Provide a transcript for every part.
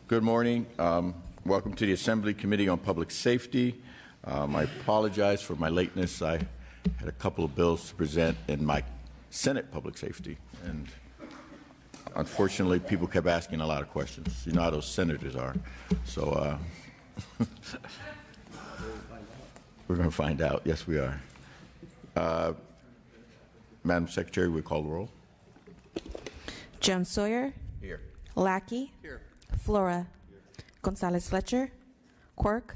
Good morning. Welcome to the Assembly Committee on Public Safety. I apologize for my lateness. I had a couple of bills to present in my Senate Public Safety, and unfortunately, people kept asking a lot of questions. You know how those senators are. So we're going to find out. Yes, we are. Madam Secretary, we call the roll. Jones Sawyer. Here. Lackey. Here. Flora. Here. Gonzalez Fletcher. Qwirk.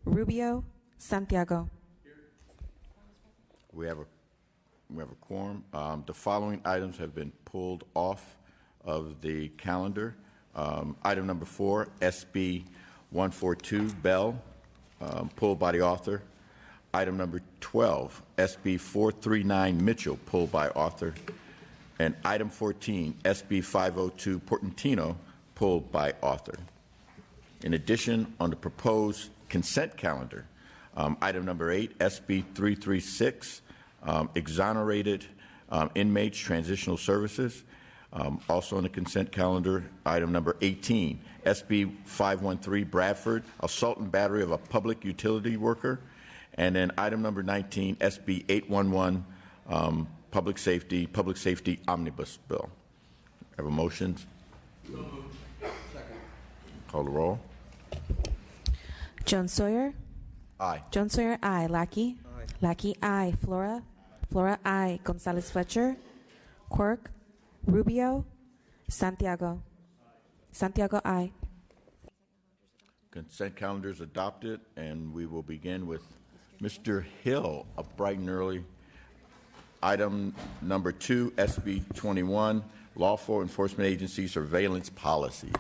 Rubio. Santiago. Here. We have a quorum. The following items have been pulled off of the calendar. Item number 4, SB 142, Bell, pulled by the author. Item number 12, SB 439, Mitchell, pulled by author. And item 14, SB 502, Portantino, pulled by author. In addition, on the proposed consent calendar, item number 8, SB 336, exonerated inmates, transitional services. Also on the consent calendar, item number 18, SB 513, Bradford, assault and battery of a public utility worker. And then item number 19, SB 811, public safety omnibus bill. Have a motion? Second. Call the roll. Jones Sawyer. Aye. Jones Sawyer, aye. Lackey. Aye. Lackey, aye. Flora. Flora, aye. Gonzalez Fletcher. Qwirk. Rubio. Santiago. Santiago, aye. Consent calendar is adopted, and we will begin with Mr. Hill, up bright and early. Item number 2, SB 21, Lawful Enforcement Agency Surveillance Policies.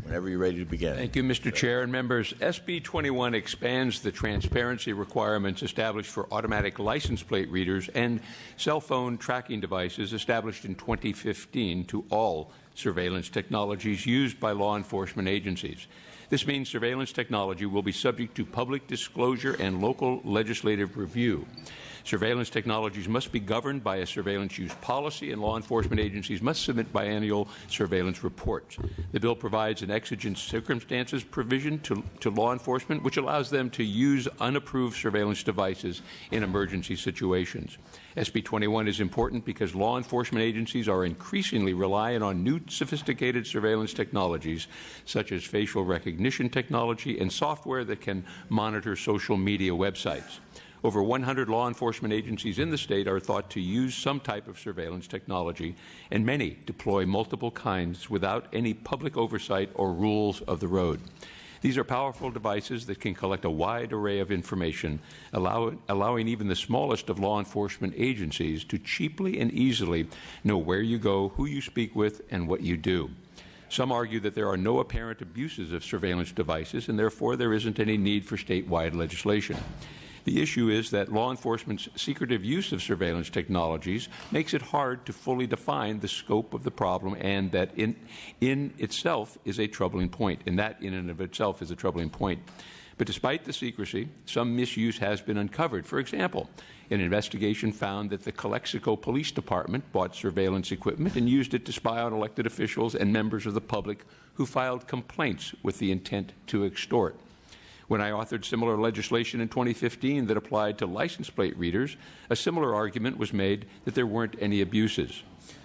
Whenever you're ready to begin. Thank you, Mr. Chair and members. SB 21 expands the transparency requirements established for automatic license plate readers and cell phone tracking devices established in 2015 to all surveillance technologies used by law enforcement agencies. This means surveillance technology will be subject to public disclosure and local legislative review. Surveillance technologies must be governed by a surveillance use policy, and law enforcement agencies must submit biannual surveillance reports. The bill provides an exigent circumstances provision to law enforcement, which allows them to use unapproved surveillance devices in emergency situations. SB 21 is important because law enforcement agencies are increasingly reliant on new sophisticated surveillance technologies, such as facial recognition technology and software that can monitor social media websites. Over 100 law enforcement agencies in the state are thought to use some type of surveillance technology, and many deploy multiple kinds without any public oversight or rules of the road. These are powerful devices that can collect a wide array of information, allowing even the smallest of law enforcement agencies to cheaply and easily know where you go, who you speak with, and what you do. Some argue that there are no apparent abuses of surveillance devices, and therefore there isn't any need for statewide legislation. The issue is that law enforcement's secretive use of surveillance technologies makes it hard to fully define the scope of the problem, and that in itself is a troubling point. And that in and of itself is a troubling point. But despite the secrecy, some misuse has been uncovered. For example, an investigation found that the Calexico Police Department bought surveillance equipment and used it to spy on elected officials and members of the public who filed complaints with the intent to extort. When I authored similar legislation in 2015 that applied to license plate readers, a similar argument was made that there weren't any abuses.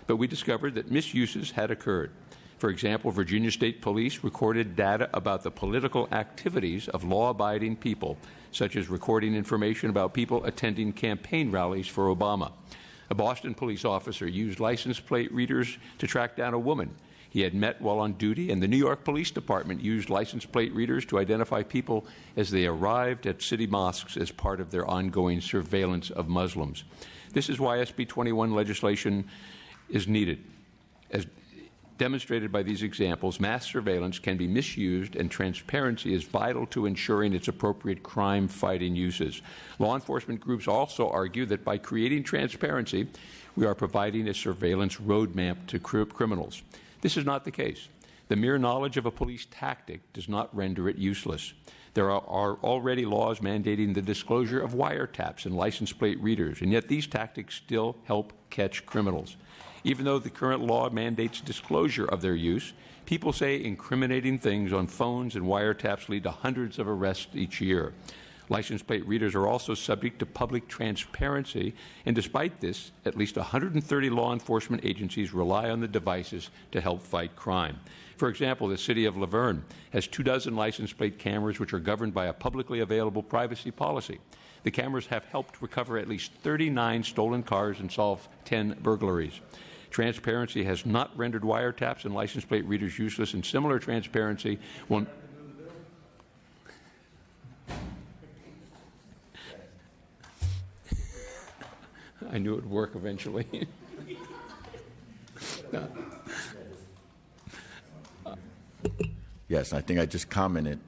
But we discovered that misuses had occurred. For example, Virginia State Police recorded data about the political activities of law-abiding people, such as recording information about people attending campaign rallies for Obama. A Boston police officer used license plate readers to track down a woman he had met while on duty, and the New York Police Department used license plate readers to identify people as they arrived at city mosques as part of their ongoing surveillance of Muslims. This is why SB 21 legislation is needed. As demonstrated by these examples, mass surveillance can be misused, and transparency is vital to ensuring its appropriate crime-fighting uses. Law enforcement groups also argue that by creating transparency, we are providing a surveillance roadmap to criminals. This is not the case. The mere knowledge of a police tactic does not render it useless. There are already laws mandating the disclosure of wiretaps and license plate readers, and yet these tactics still help catch criminals. Even though the current law mandates disclosure of their use, People say incriminating things on phones and wiretaps lead to hundreds of arrests each year. License plate readers are also subject to public transparency, and despite this, at least 130 law enforcement agencies rely on the devices to help fight crime. For example, the city of Laverne has 24 license plate cameras which are governed by a publicly available privacy policy. The cameras have helped recover at least 39 stolen cars and solve 10 burglaries. Transparency has not rendered wiretaps and license plate readers useless, and similar transparency will... I knew it would work eventually. Yes, I think I just commented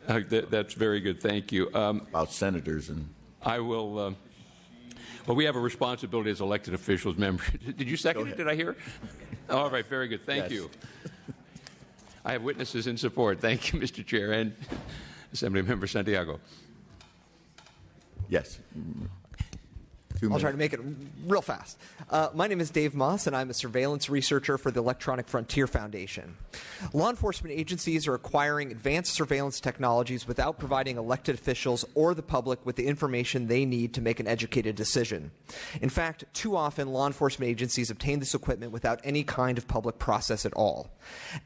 That's very good. Thank you. about senators and I will. Well, we have a responsibility as elected officials. Members, did you second it? Did I hear? All right. Very good. Thank Yes. you. I have witnesses in support. Thank you, Mr. Chair and Assemblymember Santiago. yes. 2 I'll minutes. try to make it real fast. My name is Dave Maas, and I'm a surveillance researcher for the Electronic Frontier Foundation. Law enforcement agencies are acquiring advanced surveillance technologies without providing elected officials or the public with the information they need to make an educated decision. In fact, too often law enforcement agencies obtain this equipment without any kind of public process at all.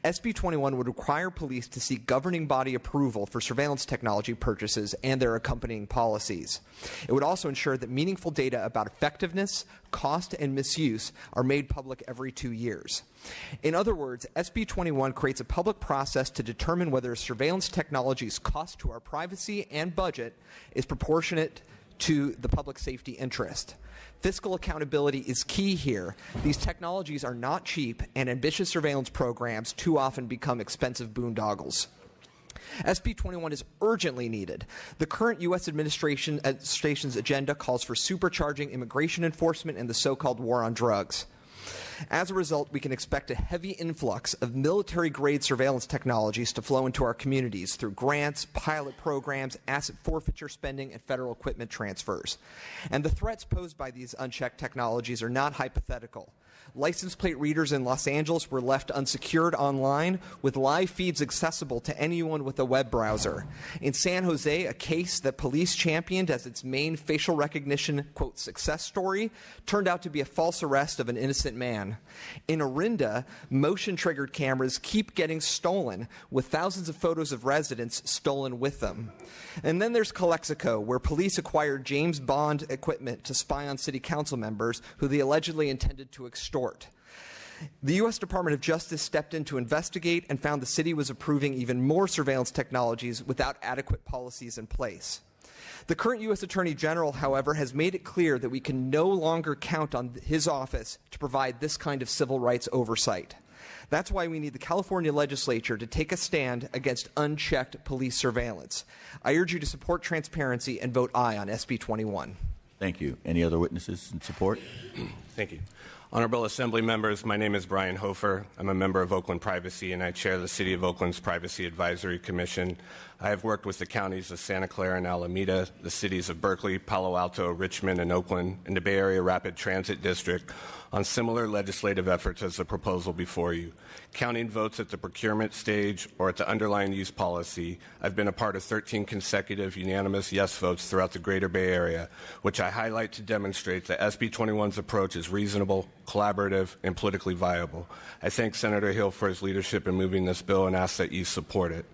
SB 21 would require police to seek governing body approval for surveillance technology purchases and their accompanying policies. It would also ensure that meaningful data about effectiveness, cost, and misuse are made public every 2 years. In other words, SB 21 creates a public process to determine whether surveillance technology's cost to our privacy and budget is proportionate to the public safety interest. Fiscal accountability is key here. These technologies are not cheap, and ambitious surveillance programs too often become expensive boondoggles. SB 21 is urgently needed. The current U.S. administration's agenda calls for supercharging immigration enforcement and the so-called war on drugs. As a result, we can expect a heavy influx of military-grade surveillance technologies to flow into our communities through grants, pilot programs, asset forfeiture spending, and federal equipment transfers. And the threats posed by these unchecked technologies are not hypothetical. License plate readers in Los Angeles were left unsecured online with live feeds accessible to anyone with a web browser. In San Jose, a case that police championed as its main facial recognition, quote, success story turned out to be a false arrest of an innocent man. In Orinda, motion-triggered cameras keep getting stolen, with thousands of photos of residents stolen with them. And then there's Calexico, where police acquired James Bond equipment to spy on city council members who they allegedly intended to extort. The U.S. Department of Justice stepped in to investigate and found the city was approving even more surveillance technologies without adequate policies in place. The current U.S. Attorney General, however, has made it clear that we can no longer count on his office to provide this kind of civil rights oversight. That's why we need the California legislature to take a stand against unchecked police surveillance. I urge you to support transparency and vote aye on SB 21. Thank you. Any other witnesses in support? Thank you. Honorable Assembly members, my name is Brian Hofer. I'm a member of Oakland Privacy, and I chair the City of Oakland's Privacy Advisory Commission. I have worked with the counties of Santa Clara and Alameda, the cities of Berkeley, Palo Alto, Richmond, and Oakland, and the Bay Area Rapid Transit District on similar legislative efforts as the proposal before you. Counting votes at the procurement stage or at the underlying use policy, I've been a part of 13 consecutive unanimous yes votes throughout the greater Bay Area, which I highlight to demonstrate that SB 21's approach is reasonable, collaborative, and politically viable. I thank Senator Hill for his leadership in moving this bill and ask that you support it.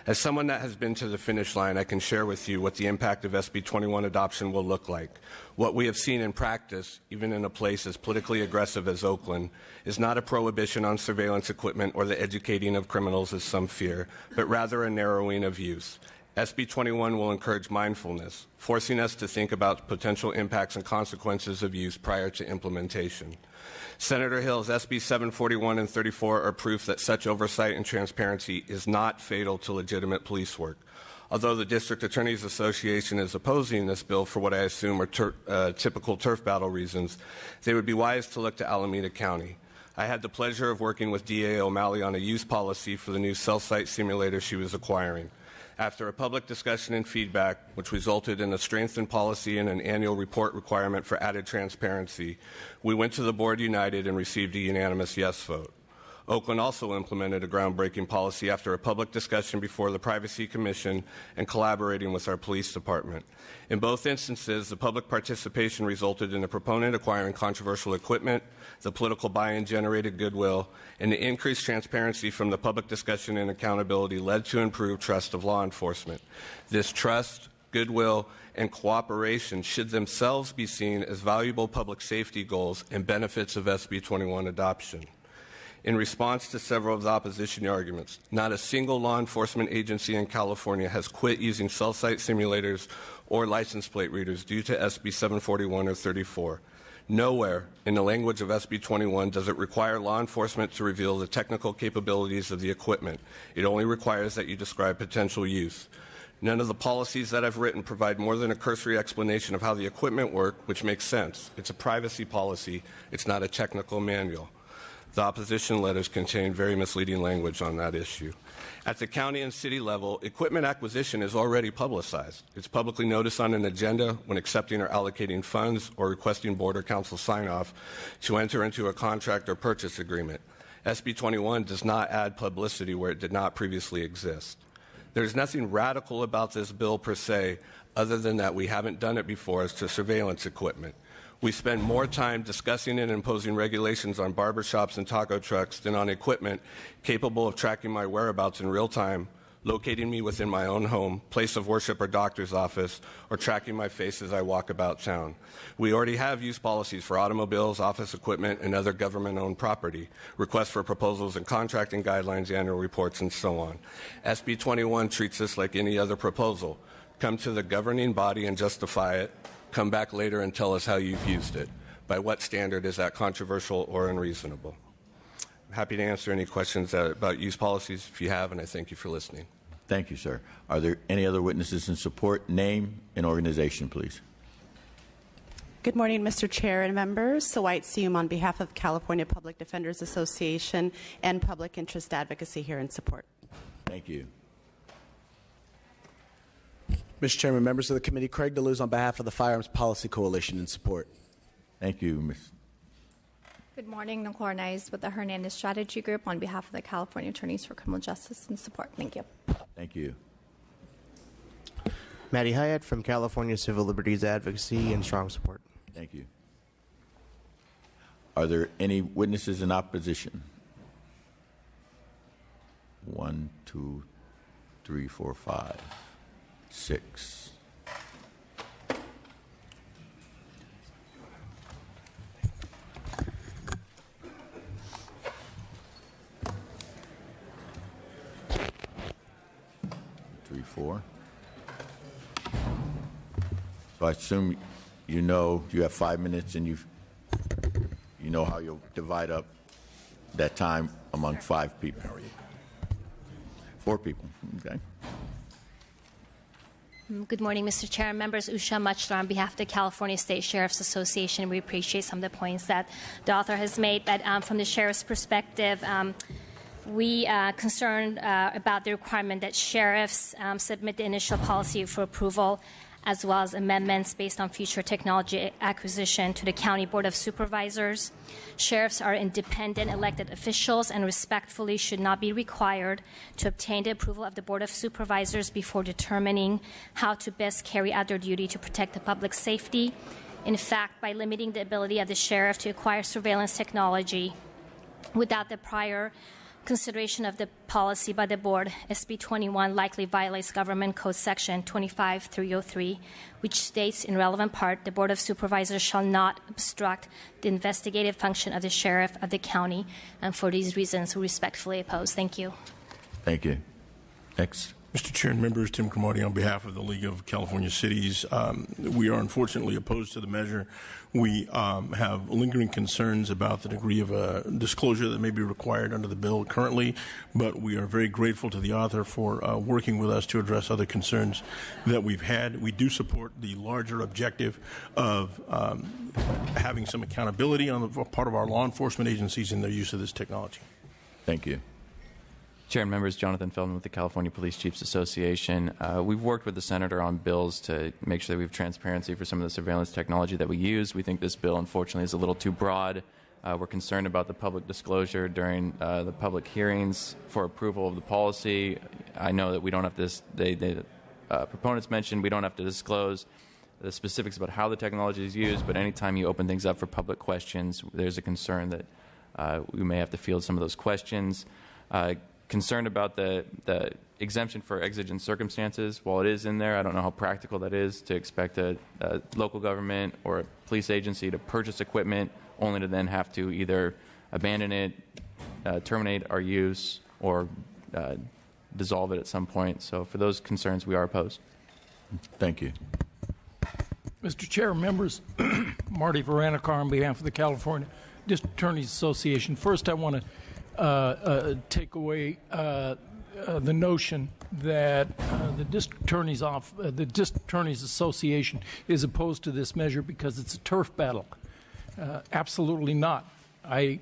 As someone that has been to the finish line, I can share with you what the impact of SB 21 adoption will look like. What we have seen in practice, even in a place as politically aggressive as Oakland, is not a prohibition on surveillance equipment or the educating of criminals as some fear, but rather a narrowing of use. SB 21 will encourage mindfulness, forcing us to think about potential impacts and consequences of use prior to implementation. Senator Hill's SB 741 and 34 are proof that such oversight and transparency is not fatal to legitimate police work. Although the District Attorneys Association is opposing this bill for what I assume are typical turf battle reasons, they would be wise to look to Alameda County. I had the pleasure of working with DA O'Malley on a use policy for the new cell site simulator she was acquiring. After a public discussion and feedback, which resulted in a strengthened policy and an annual report requirement for added transparency, we went to the board united and received a unanimous yes vote. Oakland also implemented a groundbreaking policy after a public discussion before the Privacy Commission and collaborating with our police department. In both instances, the public participation resulted in the proponent acquiring controversial equipment, the political buy-in generated goodwill, and the increased transparency from the public discussion and accountability led to improved trust of law enforcement. This trust, goodwill, and cooperation should themselves be seen as valuable public safety goals and benefits of SB 21 adoption. In response to several of the opposition arguments, not a single law enforcement agency in California has quit using cell site simulators or license plate readers due to SB 741 or 34. Nowhere in the language of SB 21 does it require law enforcement to reveal the technical capabilities of the equipment. It only requires that you describe potential use. None of the policies that I've written provide more than a cursory explanation of how the equipment works, which makes sense. It's a privacy policy. It's not a technical manual. The opposition letters contain very misleading language on that issue. At the county and city level, equipment acquisition is already publicized. It's publicly noticed on an agenda when accepting or allocating funds or requesting board or council sign-off to enter into a contract or purchase agreement. SB 21 does not add publicity where it did not previously exist. There's nothing radical about this bill per se, other than that we haven't done it before as to surveillance equipment. We spend more time discussing and imposing regulations on barbershops and taco trucks than on equipment capable of tracking my whereabouts in real time, locating me within my own home, place of worship or doctor's office, or tracking my face as I walk about town. We already have use policies for automobiles, office equipment, and other government-owned property, requests for proposals and contracting guidelines, annual reports, and so on. SB 21 treats this like any other proposal. Come to the governing body and justify it. Come back later and tell us how you've used it. By what standard is that controversial or unreasonable? I'm happy to answer any questions about use policies if you have, and I thank you for listening. Thank you, sir. Are there any other witnesses in support? Name and organization, please. Good morning, Mr. Chair and members. Sawait Sium on behalf of California Public Defenders Association and Public Interest Advocacy here in support. Thank you. Mr. Chairman, members of the committee, Craig DeLuz on behalf of the Firearms Policy Coalition in support. Thank you, Ms. Good morning, Nicole Arnaiz with the Hernandez Strategy Group on behalf of the California Attorneys for Criminal Justice in support. Thank you. Thank you. Maddie Hyatt from California Civil Liberties Advocacy in strong support. Thank you. Are there any witnesses in opposition? 1, 2, 3, 4, 5, 6. Four. So I assume you know you have 5 minutes and you know how you'll divide up that time among 5 people. 4 people. Okay. Good morning, Mr. Chair and members. Usha Machlar on behalf of the California State Sheriffs Association. We appreciate some of the points that the author has made, but from the sheriff's perspective, we are concerned about the requirement that sheriffs submit the initial policy for approval as well as amendments based on future technology acquisition to the County Board of Supervisors. Sheriffs are independent elected officials and respectfully should not be required to obtain the approval of the Board of Supervisors before determining how to best carry out their duty to protect the public safety. In fact, by limiting the ability of the sheriff to acquire surveillance technology without the prior consideration of the policy by the board, SB 21 likely violates Government Code Section 25-303, which states in relevant part, the Board of Supervisors shall not obstruct the investigative function of the sheriff of the county. And for these reasons, we respectfully oppose. Thank you. Thank you. Next. Mr. Chair and members, Tim Cromartie on behalf of the League of California Cities. We are unfortunately opposed to the measure. We have lingering concerns about the degree of disclosure that may be required under the bill currently, but we are very grateful to the author for working with us to address other concerns that we've had. We do support the larger objective of having some accountability on the part of our law enforcement agencies in their use of this technology. Thank you. Chair and members, Jonathan Feldman with the California Police Chiefs Association. We've worked with the Senator on bills to make sure that we have transparency for some of the surveillance technology that we use. We think this bill, unfortunately, is a little too broad We're concerned about the public disclosure during the public hearings for approval of the policy. I know that we don't have to, proponents mentioned we don't have to disclose the specifics about how the technology is used, but anytime you open things up for public questions, there's a concern that we may have to field some of those questions. Concerned about the exemption for exigent circumstances. While it is in there, I don't know how practical that is to expect a local government or a police agency to purchase equipment only to then have to either abandon it, terminate our use, or dissolve it at some point. So for those concerns, we are opposed. Thank you. Mr. Chair, members, Marty Varanakar on behalf of the California District Attorneys Association. First, I want to take away the notion that the District Attorneys Association is opposed to this measure because it's a turf battle. Absolutely not. As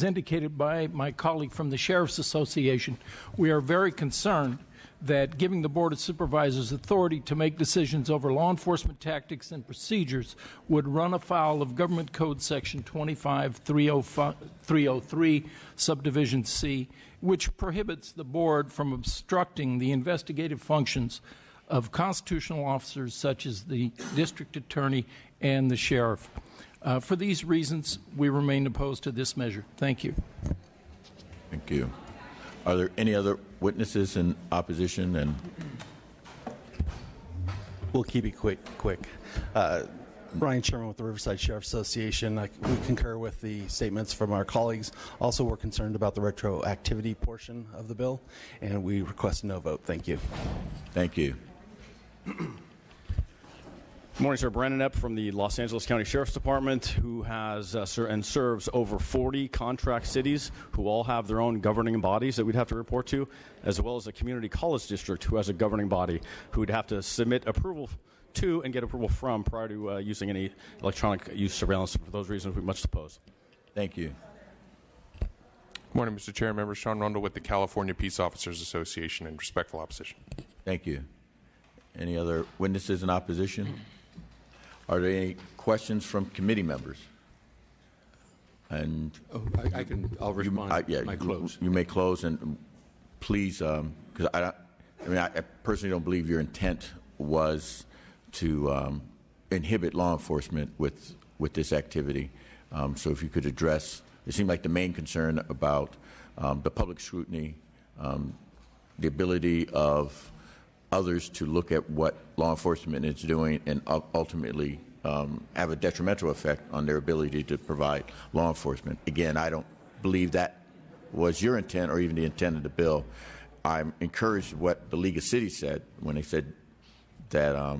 indicated by my colleague from the Sheriffs Association, we are very concerned that giving the Board of Supervisors authority to make decisions over law enforcement tactics and procedures would run afoul of Government Code Section 25303, Subdivision C, which prohibits the Board from obstructing the investigative functions of constitutional officers such as the District Attorney and the Sheriff. For these reasons, we remain opposed to this measure. Thank you. Thank you. Are there any other witnesses in opposition? And we'll keep it quick. Ryan Sherman with the Riverside Sheriffs Association. We concur with the statements from our colleagues. Also, we're concerned about the retroactivity portion of the bill, and we request a no vote. Thank you. Thank you. Good morning, sir. Brandon Epp from the Los Angeles County Sheriff's Department, who has and serves over 40 contract cities who all have their own governing bodies that we'd have to report to, as well as a community college district who has a governing body who would have to submit approval to and get approval from prior to using any electronic use surveillance. For those reasons, we much oppose. Thank you. Good morning, Mr. Chair. Member Sean Rundle with the California Peace Officers Association in respectful opposition. Thank you. Any other witnesses in opposition? Are there any questions from committee members? And I'll respond. My close. You may close, and please, because I personally don't believe your intent was to inhibit law enforcement with this activity. So if you could address, it seemed like the main concern about the public scrutiny, the ability of others to look at what law enforcement is doing and ultimately have a detrimental effect on their ability to provide law enforcement. Again, I don't believe that was your intent or even the intent of the bill. I'm encouraged what the League of Cities said when they said that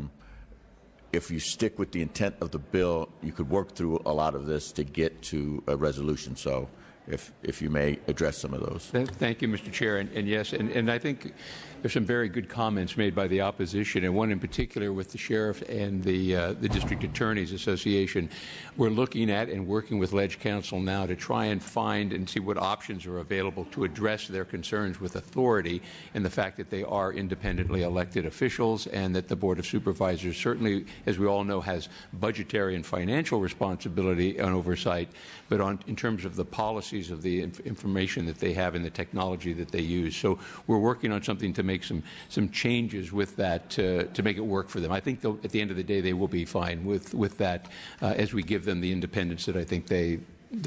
if you stick with the intent of the bill, you could work through a lot of this to get to a resolution. So if you may address some of those. Thank you, Mr. Chair. And yes, and I think there's some very good comments made by the opposition, and one in particular with the Sheriff and the District Attorneys Association. We're looking at and working with Ledge Council now to try and find and see what options are available to address their concerns with authority and the fact that they are independently elected officials and that the Board of Supervisors certainly, as we all know, has budgetary and financial responsibility and oversight, but in terms of the policies of the information that they have and the technology that they use. So we're working on something to make some changes with that to make it work for them. I think at the end of the day they will be fine with that as we give them the independence that I think they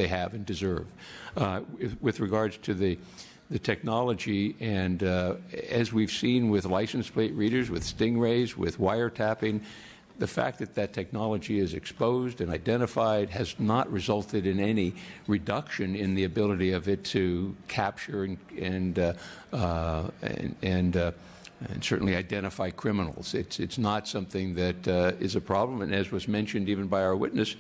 have and deserve. With regards to the technology, and as we've seen with license plate readers, with stingrays, with wiretapping, the fact that technology is exposed and identified has not resulted in any reduction in the ability of it to capture and certainly identify criminals. It's not something that is a problem, and as was mentioned even by our witness,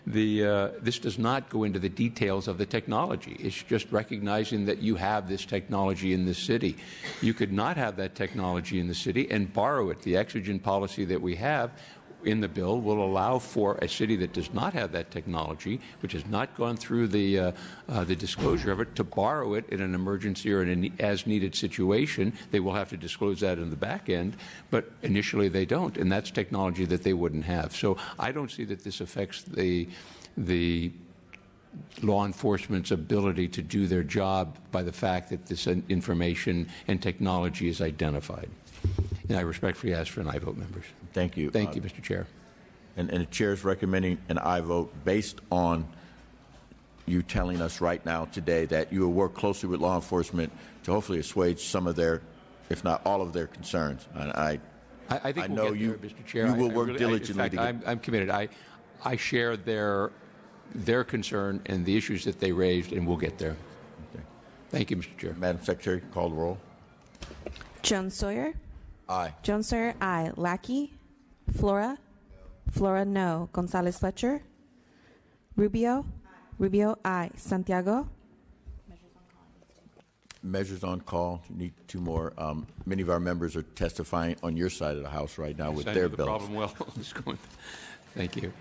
this does not go into the details of the technology. It's just recognizing that you have this technology in the city. You could not have that technology in the city and borrow it. The exigent policy that we have in the bill will allow for a city that does not have that technology, which has not gone through the disclosure of it, to borrow it in an emergency or in an as-needed situation. They will have to disclose that in the back end, but initially they don't, and that's technology that they wouldn't have. So I don't see that this affects the the law enforcement's ability to do their job by the fact that this information and technology is identified. And I respectfully ask for an aye vote, members. Thank you. Thank you, Mr. Chair. And the chair is recommending an aye vote based on you telling us right now today that you will work closely with law enforcement to hopefully assuage some of their, if not all of their concerns. And I think I we'll know get you, there, Mr. Chair. you will I work really, diligently. in fact, I'm committed. I share their concern and the issues that they raised, and we'll get there. Okay. Thank you, Mr. Chair. Madam Secretary, call the roll. Jones Sawyer. Aye. Jones Sawyer, aye. Lackey. Flora. Flora, no. Gonzalez Fletcher. Rubio. Rubio, aye. Santiago. Measures on call. You need two more. Many of our members are testifying on your side of the House right now with I their know the bills. problem well. Thank you.